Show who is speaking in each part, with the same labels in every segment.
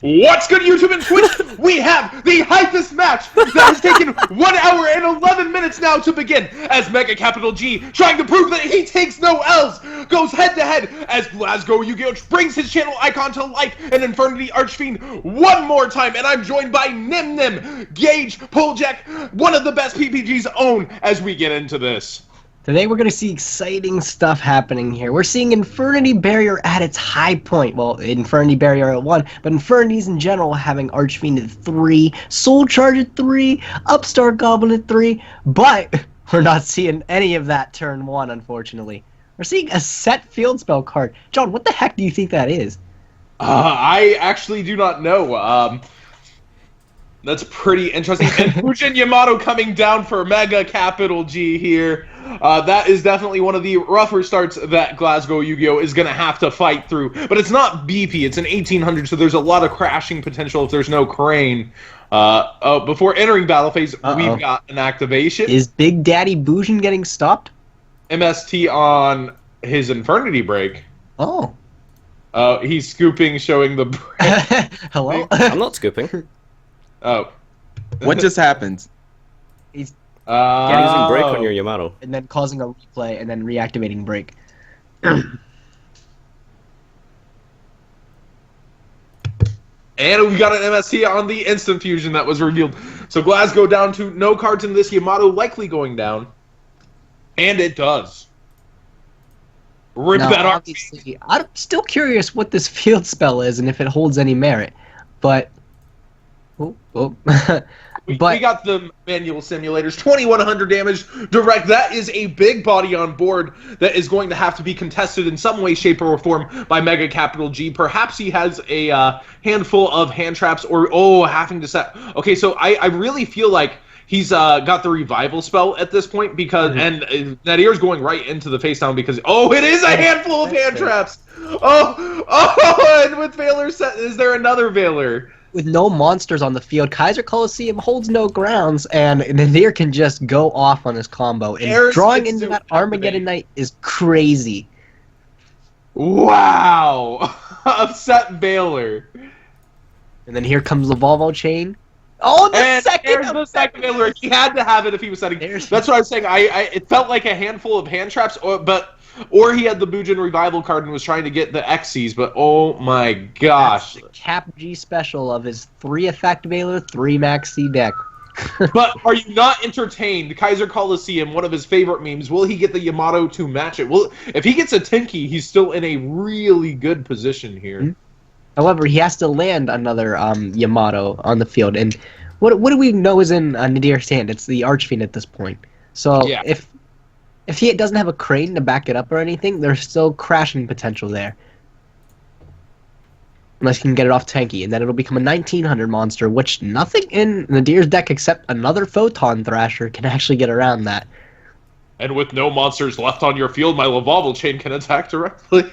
Speaker 1: What's good, YouTube and Twitch? We have the hypest match that has taken 1 hour and 11 minutes now to begin, as MegaCapitalG, trying to prove that he takes no L's, goes head-to-head as GlasgowYGO brings his channel icon to life and Infernity Archfiend one more time. And I'm joined by Nim, Gage, Poljack, one of the best PPG's own, as we get into this.
Speaker 2: Today we're going to see exciting stuff happening here. We're seeing Infernity Barrier at its high point. Well, Infernity Barrier at 1, but Infernities in general having Archfiend at 3, Soul Charge at 3, Upstart Goblin at 3, but we're not seeing any of that turn 1, unfortunately. We're seeing a set field spell card. John, what the heck do you think that is?
Speaker 1: I actually do not know. That's pretty interesting. And Bujin Yamato coming down for MegaCapitalG here. That is definitely one of the rougher starts that GlasgowYGO is going to have to fight through. But it's not beefy. It's an 1800, so there's a lot of crashing potential if there's no crane. Before entering battle phase, we've got an activation.
Speaker 2: Is Big Daddy Bujin getting stopped?
Speaker 1: MST on his Infernity break.
Speaker 2: Oh.
Speaker 1: He's scooping, showing the break.
Speaker 2: Hello?
Speaker 3: I'm not scooping.
Speaker 1: Oh.
Speaker 4: What just happened?
Speaker 2: He's
Speaker 3: using break on your Yamato.
Speaker 2: and then causing a replay and then reactivating break.
Speaker 1: And we got an MST on the instant fusion that was revealed. So Glasgow down to no cards in this, Yamato likely going down. And it does. Rip
Speaker 2: Now,
Speaker 1: that off.
Speaker 2: obviously, I'm still curious what this field spell is and if it holds any merit. But
Speaker 1: We got the manual simulators, 2100 damage direct. That is a big body on board that is going to have to be contested in some way, shape, or form by MegaCapitalG. Perhaps he has a handful of hand traps or, having to set. Okay, so I really feel like he's got the revival spell at this point because, and Nadir's going right into the face down because, it is a handful of hand traps. And with Veiler set, is there another Veiler?
Speaker 2: with no monsters on the field, Kaiser Coliseum holds no grounds, and Nadir can just go off on his combo. And drawing into that Armageddon Knight is crazy.
Speaker 1: Wow! Upset Veiler.
Speaker 2: And then here comes the Volvo chain. Oh, the second
Speaker 1: Veiler. He had to have it if he was setting. That's what I was saying. It felt like a handful of hand traps, or he had the Bujin Revival card and was trying to get the Xyz, but oh my gosh.
Speaker 2: That's the Cap G special of his 3 effect Veiler, 3 maxi deck.
Speaker 1: But are you not entertained? Kaiser Coliseum, one of his favorite memes, will he get the Yamato to match it? Well, if he gets a Tinky, he's still in a really good position here.
Speaker 2: Mm-hmm. However, he has to land another Yamato on the field, and what do we know is in Nadir's hand? It's the Archfiend at this point. So
Speaker 1: yeah.
Speaker 2: If he doesn't have a crane to back it up or anything, there's still crashing potential there. Unless he can get it off tanky, and then it'll become a 1900 monster, which nothing in Nadir's deck except another Photon Thrasher can actually get around that.
Speaker 1: And with no monsters left on your field, my Lavalval chain can attack directly.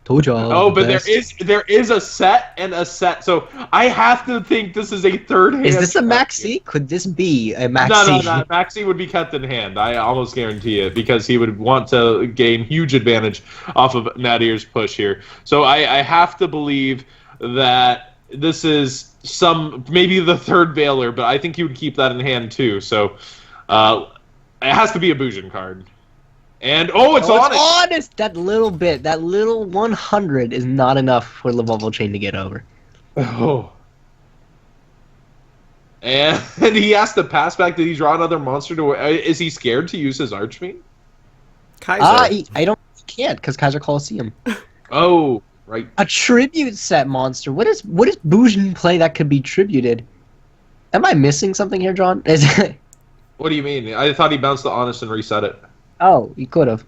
Speaker 2: Told you all.
Speaker 1: But there is a set and a set, so I have to think this is a third hand.
Speaker 2: Is this a maxi? Could this be a maxi?
Speaker 1: No. Maxi would be kept in hand. I almost guarantee it because he would want to gain huge advantage off of Nadir's push here. So I have to believe that this is maybe the third Veiler, but I think he would keep that in hand too. So it has to be a Bujin card. And it's honest.
Speaker 2: That little bit, that little 100 is not enough for the Volvo chain to get over.
Speaker 1: Oh. And he has to pass back. Did he draw another monster to? Is he scared to use his Archfiend?
Speaker 2: Kaiser. He can't because Kaiser Coliseum.
Speaker 1: Oh, right.
Speaker 2: A tribute set monster. What is Bujin play that could be tributed? Am I missing something here, John?
Speaker 1: What do you mean? I thought he bounced the honest and reset it.
Speaker 2: Oh, he could have.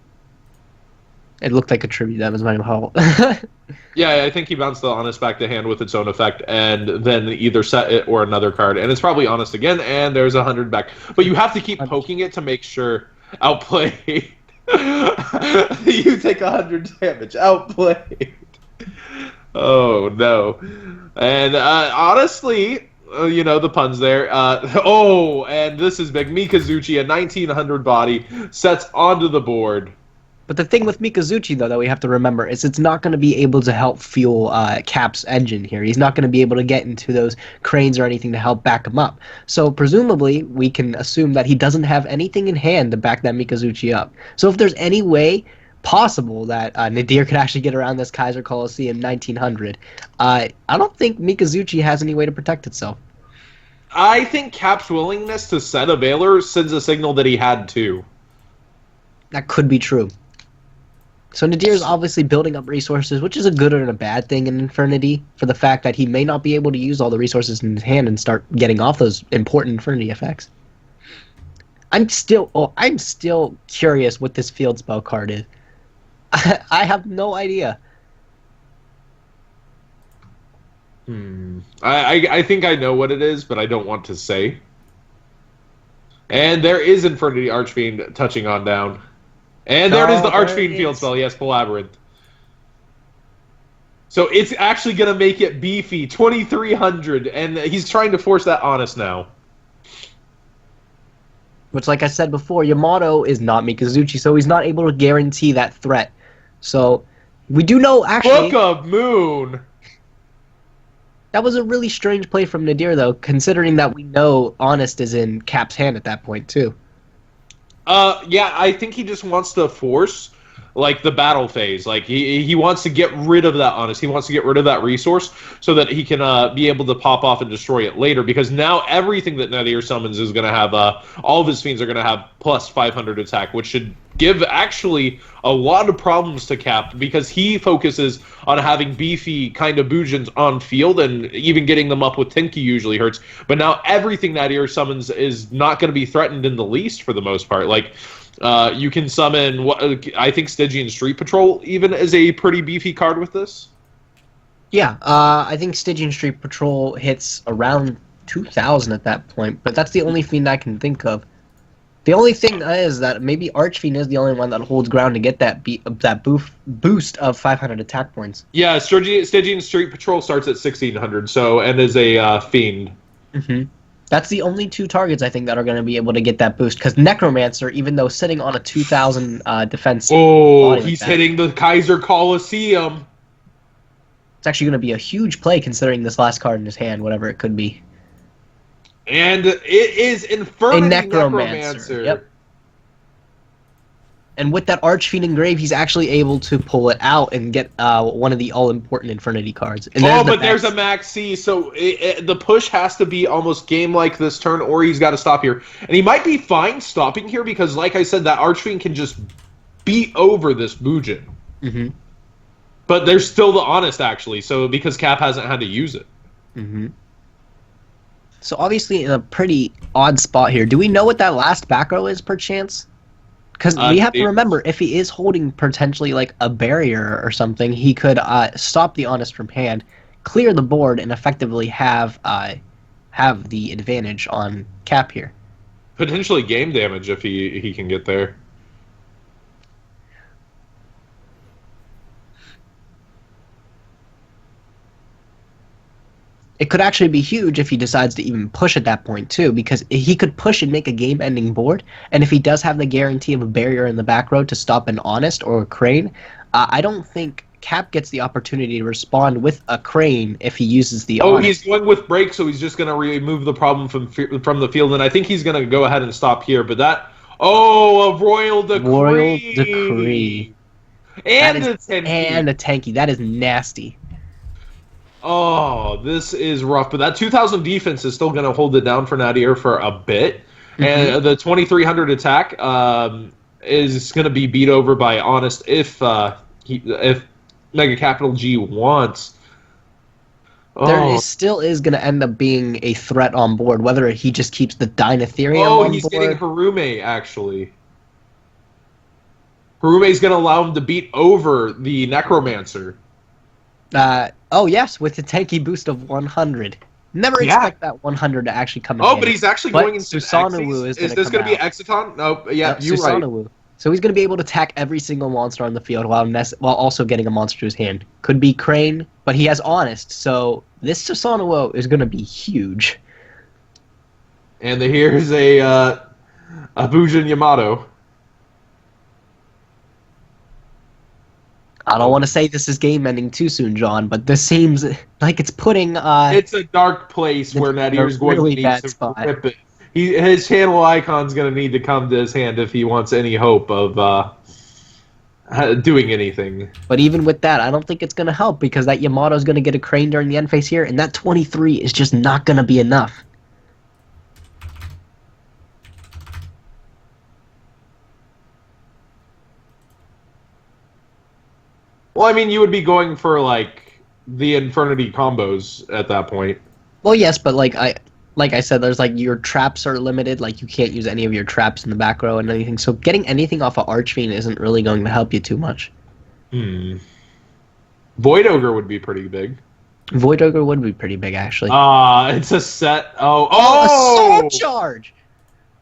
Speaker 2: It looked like a tribute. That was my fault.
Speaker 1: Yeah, I think he bounced the honest back to hand with its own effect, and then either set it or another card, and it's probably honest again. And there's 100 back, but you have to keep poking it to make sure outplayed. You take 100 damage, outplayed. Oh no! And honestly. The puns there. And this is big. Mikazuchi, a 1900 body, sets onto the board.
Speaker 2: But the thing with Mikazuchi, though, that we have to remember is it's not going to be able to help fuel Cap's engine here. He's not going to be able to get into those cranes or anything to help back him up. So presumably, we can assume that he doesn't have anything in hand to back that Mikazuchi up. So if there's any way possible that Nadir could actually get around this Kaiser Coliseum 1900, I don't think Mikazuchi has any way to protect itself.
Speaker 1: I think Cap's willingness to set a Veiler sends a signal that he had to.
Speaker 2: That could be true. So Nadir is obviously building up resources, which is a good and a bad thing in Infernity, for the fact that he may not be able to use all the resources in his hand and start getting off those important Infernity effects. I'm still curious what this field spell card is. I have no idea.
Speaker 1: I think I know what it is, but I don't want to say. And there is Infernity Archfiend touching on down. And there it is, the Archfiend field spell. Yes, Labyrinth. So it's actually going to make it beefy. 2,300. And he's trying to force that Honest now.
Speaker 2: Which, like I said before, Yamato is not Mikazuchi, so he's not able to guarantee that threat. So we do know, actually...
Speaker 1: Book of Moon!
Speaker 2: That was a really strange play from Nadir, though, considering that we know Honest is in Cap's hand at that point, too.
Speaker 1: Yeah, I think he just wants to force, like, the battle phase. Like, he wants to get rid of that Honest. He wants to get rid of that resource so that he can be able to pop off and destroy it later. Because now everything that Nadir summons is going to have, all of his fiends are going to have plus 500 attack, which should give, actually, a lot of problems to Cap, because he focuses on having beefy kind of Bujins on field, and even getting them up with Tenki usually hurts. But now everything Nadir summons is not going to be threatened in the least for the most part. Like, you can summon, I think Stygian Street Patrol even is a pretty beefy card with this.
Speaker 2: Yeah, I think Stygian Street Patrol hits around 2,000 at that point, but that's the only fiend I can think of. The only thing is that maybe Archfiend is the only one that holds ground to get that boost of 500 attack points.
Speaker 1: Yeah, Stygian Street Patrol starts at 1,600, so, and is a fiend.
Speaker 2: Mm-hmm. That's the only two targets I think that are going to be able to get that boost, because Necromancer, even though sitting on a 2,000 defense...
Speaker 1: Oh, he's hitting the Kaiser Coliseum!
Speaker 2: It's actually going to be a huge play considering this last card in his hand, whatever it could be.
Speaker 1: And it is Infernity Necromancer.
Speaker 2: Yep. And with that Archfiend engraved, he's actually able to pull it out and get one of the all-important Infernity cards. And
Speaker 1: there's a Max C, so the push has to be almost game-like this turn, or he's got to stop here. And he might be fine stopping here, because, like I said, that Archfiend can just beat over this Bujin.
Speaker 2: Mm-hmm.
Speaker 1: But there's still the Honest, actually, so because Cap hasn't had to use it.
Speaker 2: Mm-hmm. So obviously in a pretty odd spot here. Do we know what that last back row is, perchance? Because we have to remember, if he is holding potentially like a barrier or something, he could stop the Honest from hand, clear the board, and effectively have the advantage on Cap here.
Speaker 1: Potentially game damage if he can get there.
Speaker 2: It could actually be huge if he decides to even push at that point, too, because he could push and make a game-ending board, and if he does have the guarantee of a barrier in the back row to stop an Honest or a Crane, I don't think Cap gets the opportunity to respond with a Crane if he uses the Honest.
Speaker 1: He's going with break, so he's just going to remove the problem from the field, and I think he's going to go ahead and stop here, but that... Oh, a Royal Decree!
Speaker 2: Royal Decree.
Speaker 1: And a Tenki.
Speaker 2: And a Tenki. That is nasty.
Speaker 1: Oh, this is rough, but that 2,000 defense is still going to hold it down for Nadir for a bit, and the 2,300 attack is going to be beat over by Honest if MegaCapitalG wants.
Speaker 2: There still is going to end up being a threat on board, whether he just keeps the Dynetherium on board.
Speaker 1: Oh, he's getting Harume, actually. Harume's going to allow him to beat over the Necromancer.
Speaker 2: Oh yes, with the Tenki boost of 100. Never expect that 100 to actually come in.
Speaker 1: Oh, but he's actually going into
Speaker 2: Susanoo
Speaker 1: is this going to be Exiton? No, yeah, you're right.
Speaker 2: So he's going to be able to attack every single monster on the field while also getting a monster to his hand. Could be Crane, but he has Honest, so this Susanoo is going to be huge.
Speaker 1: And here's a Bujin Yamato.
Speaker 2: I don't want to say this is game ending too soon, John, but this seems like it's putting
Speaker 1: It's a dark place where
Speaker 2: in a
Speaker 1: Nadir's going
Speaker 2: really
Speaker 1: to need
Speaker 2: bad
Speaker 1: to
Speaker 2: spot.
Speaker 1: rip it. His channel icon's going to need to come to his hand if he wants any hope of doing anything.
Speaker 2: But even with that, I don't think it's going to help because that Yamato's going to get a crane during the end phase here, and that 23 is just not going to be enough.
Speaker 1: Well, I mean, you would be going for, like, the Infernity combos at that point.
Speaker 2: Well, yes, but like I said, there's like your traps are limited. Like you can't use any of your traps in the back row and anything. So getting anything off of Archfiend isn't really going to help you too much.
Speaker 1: Void Ogre would be pretty big.
Speaker 2: Void Ogre would be pretty big, actually.
Speaker 1: It's a set.
Speaker 2: A soul charge!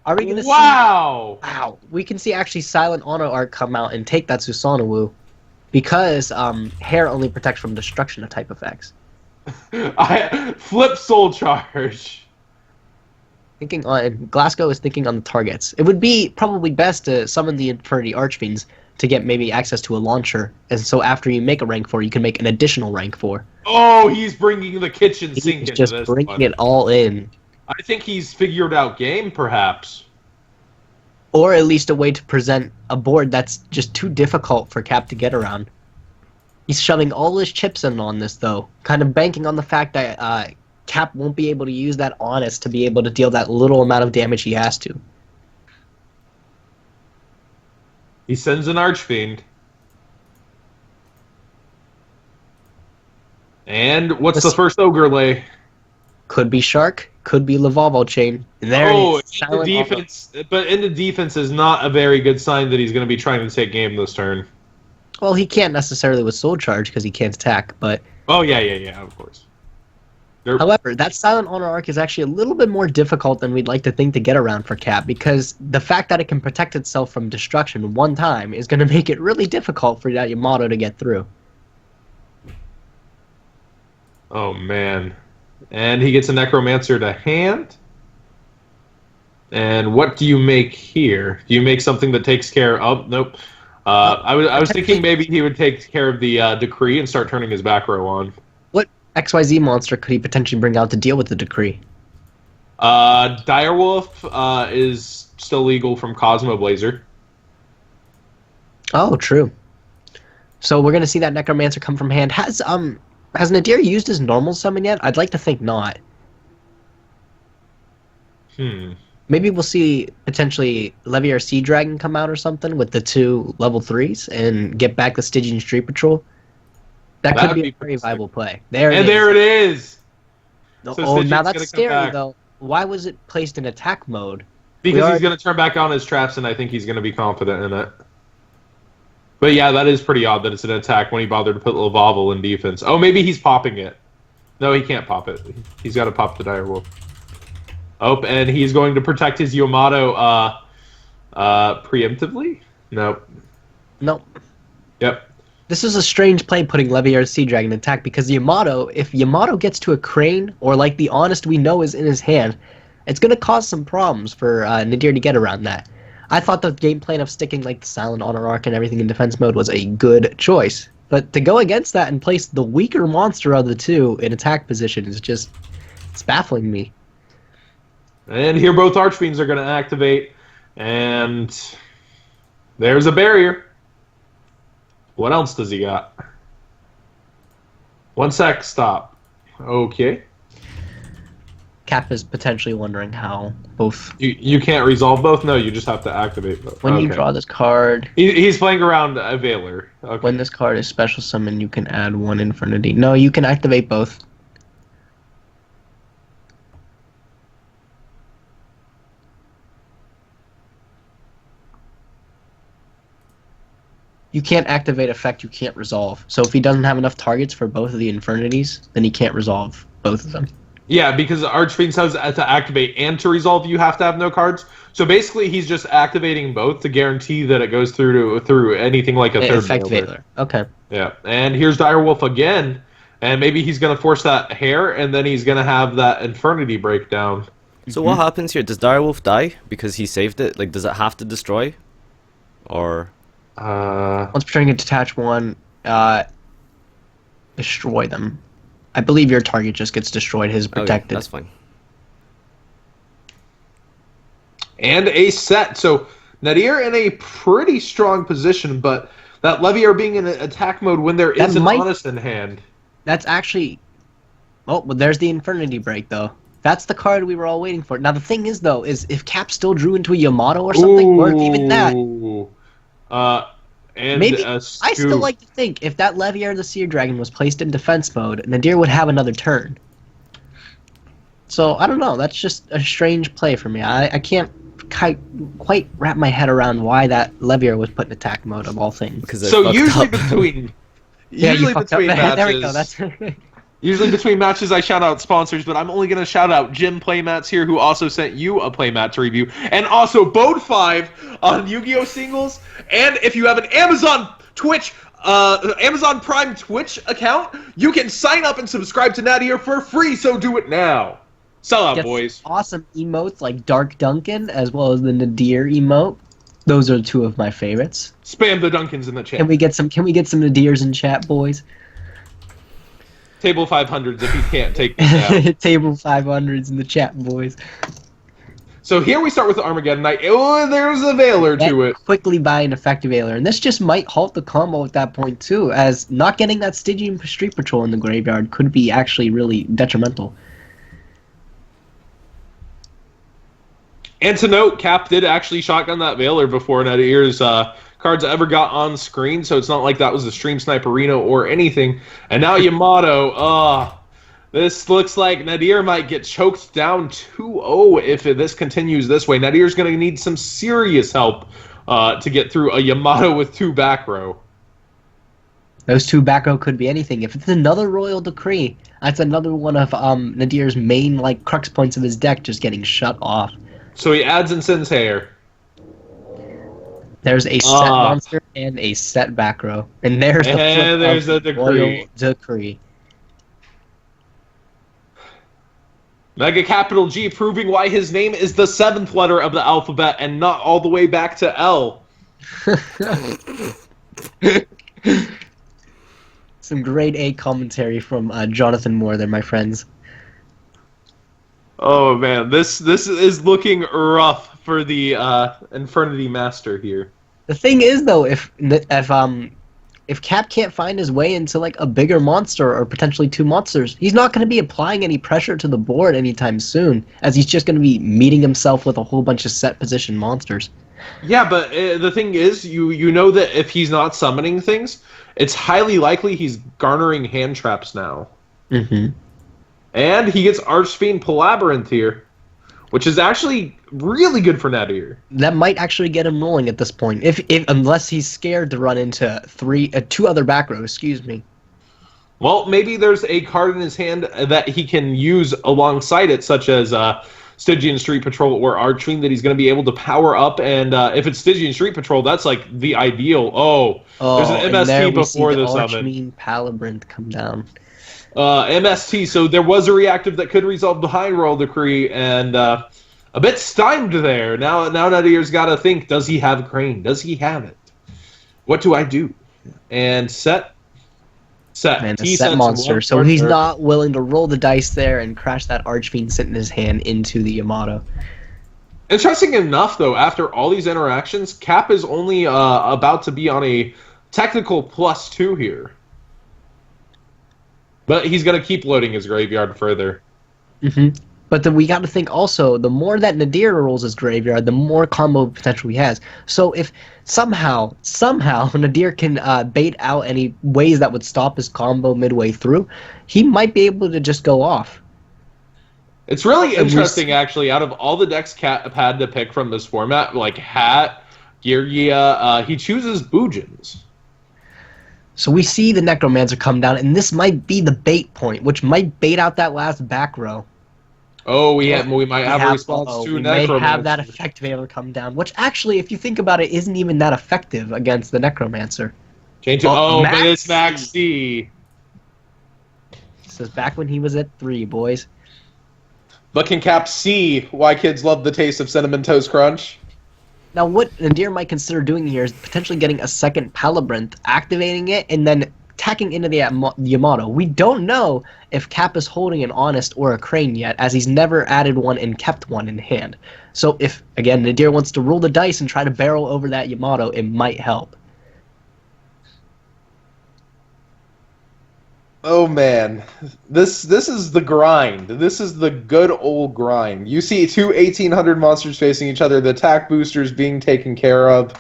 Speaker 2: Are we gonna see?
Speaker 1: Wow!
Speaker 2: Wow! We can see actually Silent Honor Arc come out and take that Susanoo, because hair only protects from destruction of type effects.
Speaker 1: Flip Soul Charge.
Speaker 2: Thinking on Glasgow is thinking on the targets. It would be probably best to summon the Infernity Archfiends to get maybe access to a launcher, and so after you make a rank 4, you can make an additional rank 4.
Speaker 1: Oh, he's bringing the kitchen sink
Speaker 2: He's
Speaker 1: into
Speaker 2: just
Speaker 1: this
Speaker 2: bringing
Speaker 1: one.
Speaker 2: it all in.
Speaker 1: I think he's figured out game, perhaps.
Speaker 2: Or at least a way to present a board that's just too difficult for Cap to get around. He's shoving all his chips in on this, though, kind of banking on the fact that Cap won't be able to use that Honest to be able to deal that little amount of damage he has to.
Speaker 1: He sends an Archfiend. And what's the first Ogre lay?
Speaker 2: Could be Shark, could be Lavalval Chain. And there it is.
Speaker 1: In the defense, but in the defense is not a very good sign that he's going to be trying to take game this turn.
Speaker 2: Well, he can't necessarily with Soul Charge because he can't attack, but...
Speaker 1: Oh, yeah, of course.
Speaker 2: However, that Silent Honor Arc is actually a little bit more difficult than we'd like to think to get around for Cap, because the fact that it can protect itself from destruction one time is going to make it really difficult for that Yamato to get through.
Speaker 1: Oh, man. And he gets a Necromancer to hand. And what do you make here? Do you make something that takes care of... Nope. I was thinking maybe he would take care of the Decree and start turning his back row on.
Speaker 2: What XYZ monster could he potentially bring out to deal with the Decree?
Speaker 1: Direwolf is still legal from Cosmo Blazer.
Speaker 2: Oh, true. So we're going to see that Necromancer come from hand. Has Nadir used his normal summon yet? I'd like to think not. Maybe we'll see potentially Leviar Sea Dragon come out or something with the 2 level 3s and get back the Stygian Street Patrol. That could be a very viable play. There it is.
Speaker 1: So
Speaker 2: oh, now
Speaker 1: Stygian's
Speaker 2: that's
Speaker 1: gonna come
Speaker 2: scary,
Speaker 1: back.
Speaker 2: though. Why was it placed in attack mode?
Speaker 1: Because he's going to turn back on his traps, and I think he's going to be confident in it. But yeah, that is pretty odd that it's an attack when he bothered to put Lavalval in defense. Oh, maybe he's popping it. No, he can't pop it. He's got to pop the Direwolf. Oh, and he's going to protect his Yamato preemptively? Nope. Yep.
Speaker 2: This is a strange play putting Leviar's Sea Dragon in attack because Yamato, if Yamato gets to a crane, or like the Honest we know is in his hand, it's going to cause some problems for Nadir to get around that. I thought the game plan of sticking like the Silent Honor Arc and everything in defense mode was a good choice. But to go against that and place the weaker monster of the two in attack position is just... it's baffling me.
Speaker 1: And here both Archfiends are going to activate. And there's a barrier. What else does he got? 1 sec, stop. Okay.
Speaker 2: Cap is potentially wondering how both...
Speaker 1: You can't resolve both? No, you just have to activate both.
Speaker 2: When you draw this card...
Speaker 1: He's playing around a Veiler. Okay.
Speaker 2: When this card is special summon, you can add 1 Infernity. No, you can activate both. You can't activate effect you can't resolve. So if he doesn't have enough targets for both of the Infernities, then he can't resolve both of them.
Speaker 1: Yeah, because Archfiend says to activate and to resolve, you have to have no cards. So basically, he's just activating both to guarantee that it goes through anything like a third
Speaker 2: effect Veiler. Okay.
Speaker 1: Yeah, and here's Direwolf again, and maybe he's going to force that hair, and then he's going to have that Infernity breakdown.
Speaker 3: So what happens here? Does Direwolf die because he saved it? Like, does it have to destroy? Or...
Speaker 2: Once returning a detach 1, destroy them. I believe your target just gets destroyed. His
Speaker 3: Okay,
Speaker 2: protected.
Speaker 3: that's fine.
Speaker 1: And a set. So Nadir in a pretty strong position, but that Levier being in attack mode when there is an Honest in hand.
Speaker 2: That's actually... Oh, well, there's the Infernity break, though. That's the card we were all waiting for. Now, the thing is, though, is if Cap still drew into a Yamato or something, or if even that...
Speaker 1: And
Speaker 2: maybe... I still like to think, if that Levier the Seer Dragon was placed in defense mode, Nadir would have another turn. So, I don't know. That's just a strange play for me. I can't quite wrap my head around why that Levier was put in attack mode, of all things.
Speaker 3: Because
Speaker 1: so usually between...
Speaker 2: Usually between matches... There we go, that's...
Speaker 1: Usually between matches, I shout out sponsors, but I'm only going to shout out Jim Playmats here, who also sent you a playmat to review, and also Bode5 on Yu-Gi-Oh! Singles. And if you have an Amazon Prime Twitch account, you can sign up and subscribe to Nadir for free, so do it now. Sell out, boys.
Speaker 2: Awesome emotes like Dark Duncan, as well as the Nadir emote. Those are two of my favorites.
Speaker 1: Spam the Duncans in the chat.
Speaker 2: Can we get some Nadirs in chat, boys?
Speaker 1: Table 500s if you can't take them down.
Speaker 2: Table 500s in the chat, boys.
Speaker 1: So here we start with the Armageddon Knight. Oh, there's a Veiler to it.
Speaker 2: Quickly buy an effective Veiler. And this just might halt the combo at that point, too, as not getting that Stygian Street Patrol in the graveyard could be actually really detrimental.
Speaker 1: And to note, Cap did actually shotgun that Veiler before Nadir's cards ever got on screen, so it's not like that was a stream sniperino or anything. And now Yamato, this looks like Nadir might get choked down 2-0 if this continues this way. Nadir's going to need some serious help to get through a Yamato with 2 back row.
Speaker 2: Those 2 back row could be anything. If it's another Royal Decree, that's another one of Nadir's main crux points of his deck just getting shut off.
Speaker 1: So he adds and sends hair.
Speaker 2: There's a set monster and a set back row. And there's the
Speaker 1: there's a Decree.
Speaker 2: Royal Decree.
Speaker 1: MegaCapitalG proving why his name is the 7th letter of the alphabet and not all the way back to L.
Speaker 2: Some grade A commentary from Jonathan Moore there, my friends.
Speaker 1: Oh man, this is looking rough for the Infernity Master here.
Speaker 2: The thing is, though, if Cap can't find his way into a bigger monster or potentially 2 monsters, he's not going to be applying any pressure to the board anytime soon, as he's just going to be meeting himself with a whole bunch of set position monsters.
Speaker 1: Yeah, but the thing is, you know that if he's not summoning things, it's highly likely he's garnering hand traps now.
Speaker 2: Mm-hmm.
Speaker 1: And he gets Archfiend Palabyrinth here, which is actually really good for Nadir.
Speaker 2: That might actually get him rolling at this point, unless he's scared to run into 2 other back rows. Excuse me.
Speaker 1: Well, maybe there's a card in his hand that he can use alongside it, such as Stygian Street Patrol or Archfiend, that he's going to be able to power up. And if it's Stygian Street Patrol, that's the ideal. There's an MST before the summon.
Speaker 2: Archfiend Palabyrinth come down.
Speaker 1: MST, so there was a reactive that could resolve the high roll decree, and a bit stymied there. Now Nadir's got to think, does he have Crane? Does he have it? What do I do? And set.
Speaker 2: Man, a set monster, so he's not willing to roll the dice there and crash that Archfiend sitting in his hand into the Yamato.
Speaker 1: Interesting enough, though, after all these interactions, Cap is only about to be on a technical +2 here. But he's going to keep loading his graveyard further.
Speaker 2: Mm-hmm. But then we got to think also, the more that Nadir rolls his graveyard, the more combo potential he has. So if somehow Nadir can bait out any ways that would stop his combo midway through, he might be able to just go off.
Speaker 1: It's really interesting, actually. Out of all the decks Cap had to pick from this format, like Hat, Girgia, he chooses Bujins.
Speaker 2: So we see the Necromancer come down, and this might be the bait point, which might bait out that last back row.
Speaker 1: Oh, we might have a response to Necromancer.
Speaker 2: We may have that effective Veiler come down, which actually, if you think about it, isn't even that effective against the Necromancer.
Speaker 1: Change it. But it's Max C.
Speaker 2: This is back when he was at 3, boys.
Speaker 1: But can Cap see why kids love the taste of Cinnamon Toast Crunch?
Speaker 2: Now, what Nadir might consider doing here is potentially getting a second Palabrynth, activating it, and then tacking into the Yamato. We don't know if Cap is holding an Honest or a Crane yet, as he's never added one and kept one in hand. So if, again, Nadir wants to roll the dice and try to barrel over that Yamato, it might help.
Speaker 1: Oh man, this is the grind. This is the good old grind. You see two 1800 monsters facing each other, the attack boosters being taken care of.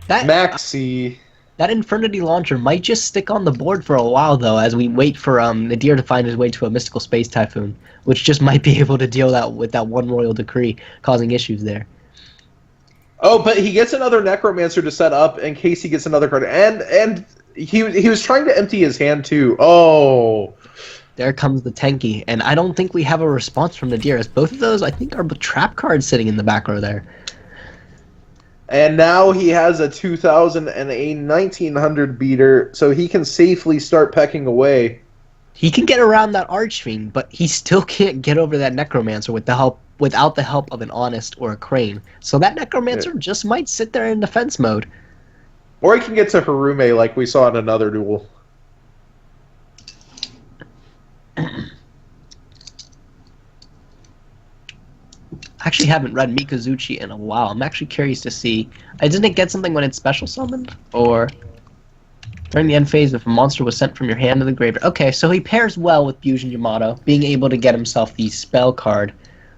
Speaker 1: Maxi.
Speaker 2: That Infernity launcher might just stick on the board for a while, though, as we wait for Nadir to find his way to a Mystical Space Typhoon, which just might be able to deal with that one Royal Decree, causing issues there.
Speaker 1: Oh, but he gets another Necromancer to set up in case he gets another card, and he was trying to empty his hand too. Oh,
Speaker 2: there comes the Tenki, and I don't think we have a response from Nadir, as both of those I think are trap cards sitting in the back row there.
Speaker 1: And now he has a 2000 and a 1900 beater, so he can safely start pecking away.
Speaker 2: He can get around that Archfiend, but he still can't get over that Necromancer without the help of an Honest or a Crane. So that Necromancer just might sit there in defense mode.
Speaker 1: Or he can get to Harume like we saw in another duel.
Speaker 2: I actually haven't read Mikazuchi in a while. I'm actually curious to see. Didn't it get something when it's special summoned? Or during the end phase, if a monster was sent from your hand to the graveyard. Okay, so he pairs well with Bujin Yamato, being able to get himself the spell card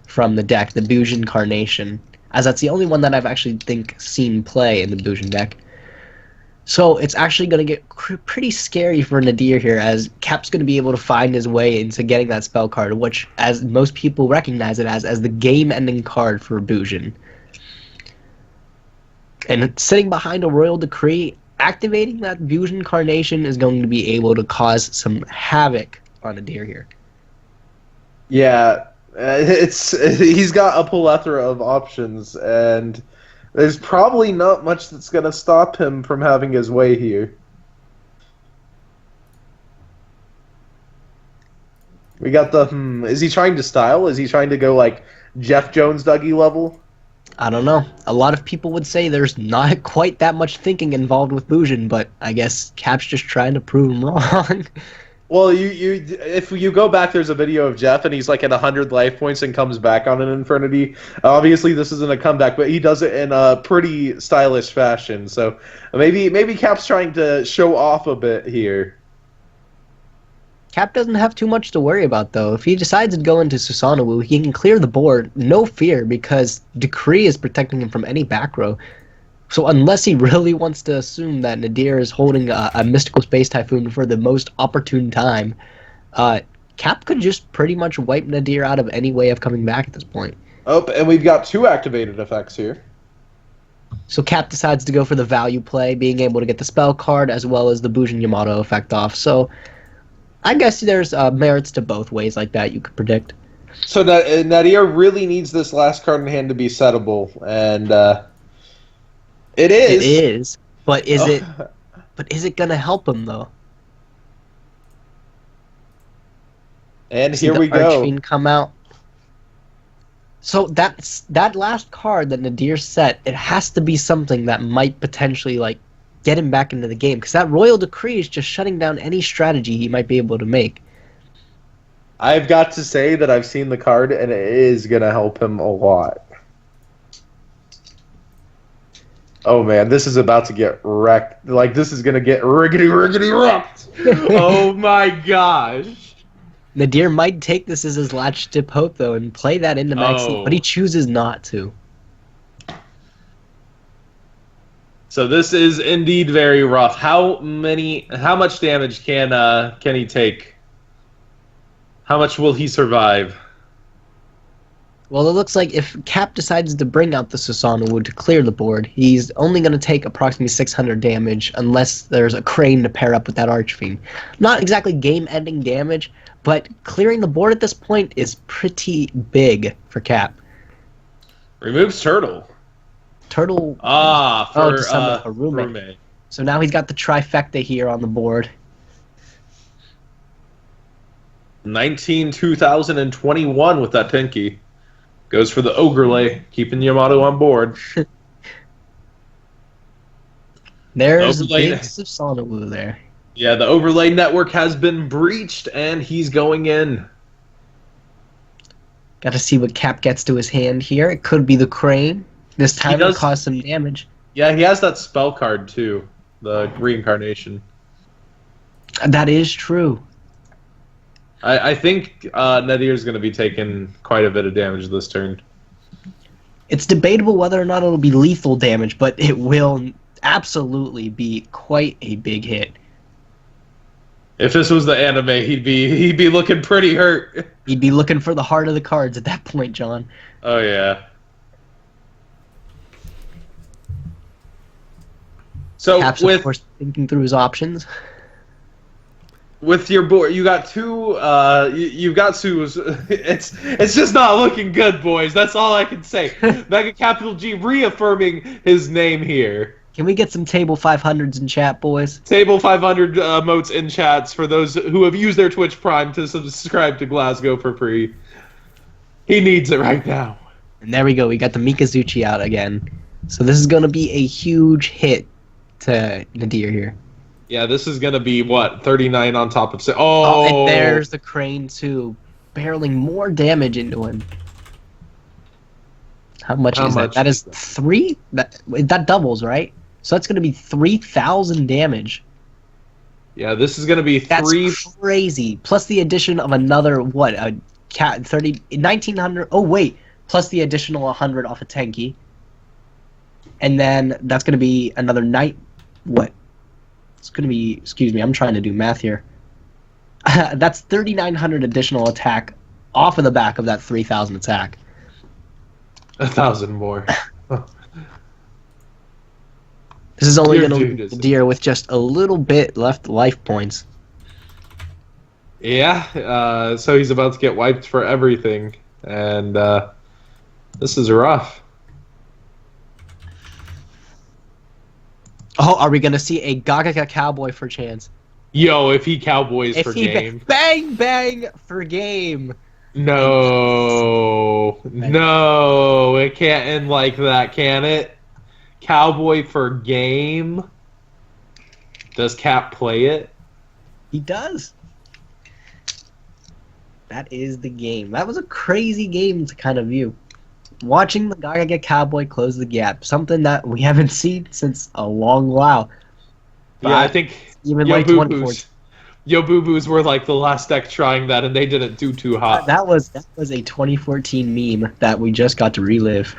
Speaker 2: from the deck, the Bujin Carnation, as that's the only one that I've actually seen play in the Bujin deck. So it's actually going to get pretty scary for Nadir here, as Cap's going to be able to find his way into getting that spell card, which, as most people recognize it as the game-ending card for Bujin. And sitting behind a Royal Decree, activating that Bujin Carnation is going to be able to cause some havoc on Nadir here.
Speaker 1: Yeah, he's got a plethora of options, and there's probably not much that's going to stop him from having his way here. We got the, is he trying to style? Is he trying to go like Jeff Jones Dougie level?
Speaker 2: I don't know. A lot of people would say there's not quite that much thinking involved with Bujin, but I guess Cap's just trying to prove him wrong.
Speaker 1: Well, if you go back, there's a video of Jeff, and he's like at 100 life points and comes back on an Infernity. Obviously, this isn't a comeback, but he does it in a pretty stylish fashion. So maybe Cap's trying to show off a bit here.
Speaker 2: Cap doesn't have too much to worry about, though. If he decides to go into Susanoo, he can clear the board, no fear, because Decree is protecting him from any back row. So unless he really wants to assume that Nadir is holding a Mystical Space Typhoon for the most opportune time, Cap could just pretty much wipe Nadir out of any way of coming back at this point.
Speaker 1: Oh, and we've got two activated effects here.
Speaker 2: So Cap decides to go for the value play, being able to get the spell card as well as the Bujin Yamato effect off. So I guess there's merits to both ways like that you could predict.
Speaker 1: So Nadir really needs this last card in hand to be settable, and it is.
Speaker 2: It is, but is it? But is it gonna help him though?
Speaker 1: And here we go.
Speaker 2: Archfiend come out. So that last card that Nadir set. It has to be something that might potentially like get him back into the game, because that Royal Decree is just shutting down any strategy he might be able to make.
Speaker 1: I've got to say that I've seen the card, and it is gonna help him a lot. Oh man, this is about to get wrecked. Like, this is gonna get riggedy wrecked. Oh my gosh.
Speaker 2: Nadir might take this as his last dip hope, though, and play that into Maxi, but he chooses not to.
Speaker 1: So this is indeed very rough. How much damage can he take? How much will he survive?
Speaker 2: Well, it looks like if Cap decides to bring out the Susanoo to clear the board, he's only going to take approximately 600 damage unless there's a Crane to pair up with that Archfiend. Not exactly game-ending damage, but clearing the board at this point is pretty big for Cap.
Speaker 1: Removes Turtle.
Speaker 2: Turtle...
Speaker 1: for
Speaker 2: to summon Harume. So now he's got the trifecta here on the board.
Speaker 1: 2021 with that Tenki. Goes for the Overlay, keeping Yamato on board.
Speaker 2: There's a
Speaker 1: Overlay.
Speaker 2: big Susanoo there.
Speaker 1: Yeah, the Overlay network has been breached, and he's going in.
Speaker 2: Got to see what Cap gets to his hand here. It could be the Crane. This time it'll
Speaker 1: does-
Speaker 2: cause some damage.
Speaker 1: Yeah, he has that spell card, too. The Reincarnation.
Speaker 2: That is true.
Speaker 1: I think Nadir's going to be taking quite a bit of damage this turn.
Speaker 2: It's debatable whether or not it'll be lethal damage, but it will absolutely be quite a big hit.
Speaker 1: If this was the anime, he'd be looking pretty hurt.
Speaker 2: He'd be looking for the heart of the cards at that point, John.
Speaker 1: Oh yeah. So
Speaker 2: Cap's, of course, thinking through his options.
Speaker 1: with your board, you got two. You've got Sue's. It's just not looking good, boys. That's all I can say. MegaCapitalG reaffirming his name here.
Speaker 2: Can we get some table 500s in chat, boys?
Speaker 1: Table 500 emotes in chats for those who have used their Twitch Prime to subscribe to Glasgow for free. He needs it right now.
Speaker 2: And there we go. We got the Mikazuchi out again. So this is going to be a huge hit to Nadir here.
Speaker 1: Yeah, this is going to be, what, 39 on top of...
Speaker 2: Oh, and there's the Crane, too. Barreling more damage into him. How much is that? That is 3? That doubles, right? So that's going to be 3,000 damage.
Speaker 1: Yeah, this is going to be
Speaker 2: That's
Speaker 1: 3...
Speaker 2: crazy. Plus the addition of another, what, a cat 1900. Oh, wait. Plus the additional 100 off a Tenki. And then that's going to be another night. What? It's going to be, excuse me, I'm trying to do math here. That's 3,900 additional attack off of the back of that 3,000 attack.
Speaker 1: 1,000 more.
Speaker 2: This is only
Speaker 1: Dear
Speaker 2: going to
Speaker 1: Judas.
Speaker 2: deal with just a little bit left life points.
Speaker 1: Yeah, so he's about to get wiped for everything. And this is rough.
Speaker 2: Oh, are we going to see a Gaga Cowboy for chance?
Speaker 1: Yo, if he cowboys
Speaker 2: If
Speaker 1: for
Speaker 2: he
Speaker 1: game.
Speaker 2: bang bang for game.
Speaker 1: No. No, it can't end like that, can it? Cowboy for game? Does Cap play it?
Speaker 2: He does. That is the game. That was a crazy game to kind of view. Watching the Gaga Cowboy close the gap, something that we haven't seen since a long while.
Speaker 1: Yeah, I think
Speaker 2: Even
Speaker 1: Yo
Speaker 2: like
Speaker 1: Boo
Speaker 2: 2014.
Speaker 1: Boos. Yo Boo Boos were like the last deck trying that, and they didn't do too hot.
Speaker 2: That was a 2014 meme that we just got to relive.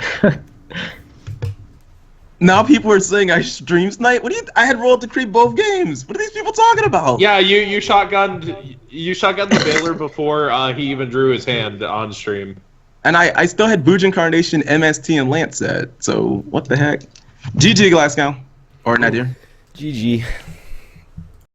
Speaker 4: Now people are saying I stream snipe. What do you? I had rolled to creep both games. What are these people talking about?
Speaker 1: Yeah, you shotgunned the Baylor before he even drew his hand on stream.
Speaker 4: And I still had Bujin, Carnation, MST, and Lancet. So what the heck? GG Glasgow or Nadir.
Speaker 3: GG.